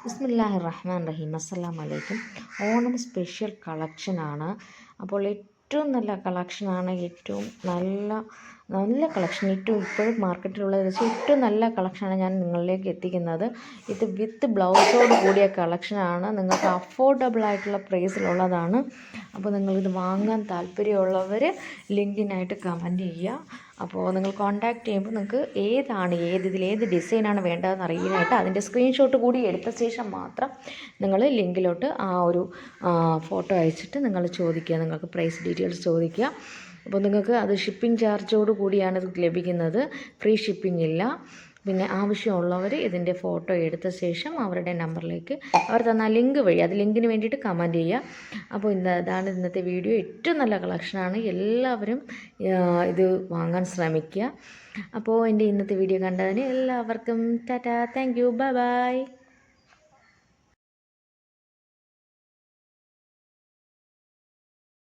ബിസ്മില്ലാഹിർ റഹ്മാൻ റഹീം. അസ്സലാമു അലൈക്കും. ഓണം സ്പെഷ്യൽ കളക്ഷനാണ്. അപ്പോൾ ഏറ്റവും നല്ല കളക്ഷനാണ്, ഏറ്റവും നല്ല നല്ല കളക്ഷൻ, ഏറ്റവും ഇപ്പോഴും മാർക്കറ്റിലുള്ളത് വെച്ച് ഏറ്റവും നല്ല കളക്ഷനാണ് ഞാൻ നിങ്ങളിലേക്ക് എത്തിക്കുന്നത്. ഇത് വിത്ത് ബ്ലൗസോട് കൂടിയ കളക്ഷനാണ്. നിങ്ങൾക്ക് അഫോർഡബിൾ ആയിട്ടുള്ള പ്രൈസിലുള്ളതാണ്. അപ്പോൾ നിങ്ങളിത് വാങ്ങാൻ താല്പര്യമുള്ളവർ ലിങ്കിനായിട്ട് കമൻറ്റ് ചെയ്യുക. അപ്പോൾ നിങ്ങൾ കോൺടാക്റ്റ് ചെയ്യുമ്പോൾ നിങ്ങൾക്ക് ഏത് ഡിസൈനാണ് വേണ്ടതെന്ന് അറിയാനായിട്ട് അതിൻ്റെ സ്ക്രീൻഷോട്ട് കൂടി എടുത്ത ശേഷം മാത്രം നിങ്ങൾ ലിങ്കിലോട്ട് ആ ഒരു ഫോട്ടോ അയച്ചിട്ട് നിങ്ങൾ ചോദിക്കുക, നിങ്ങൾക്ക് പ്രൈസ് ഡീറ്റെയിൽസ് ചോദിക്കുക. അപ്പോൾ നിങ്ങൾക്ക് അത് ഷിപ്പിംഗ് ചാർജോട് കൂടിയാണ് ഇത് ലഭിക്കുന്നത്, ഫ്രീ ഷിപ്പിംഗ് ഇല്ല. പിന്നെ ആവശ്യമുള്ളവർ ഇതിൻ്റെ ഫോട്ടോ എടുത്ത ശേഷം അവരുടെ നമ്പറിലേക്ക് അവർ തന്ന ലിങ്ക് വഴി, അത് ലിങ്കിന് വേണ്ടിയിട്ട് കമൻറ്റ് ചെയ്യുക. അപ്പോൾ ഇതാണ് ഇന്നത്തെ വീഡിയോ. ഏറ്റവും നല്ല കളക്ഷനാണ്, എല്ലാവരും ഇത് വാങ്ങാൻ ശ്രമിക്കുക. അപ്പോൾ എൻ്റെ ഇന്നത്തെ വീഡിയോ കണ്ടതിന് എല്ലാവർക്കും Tata, thank you, bye bye.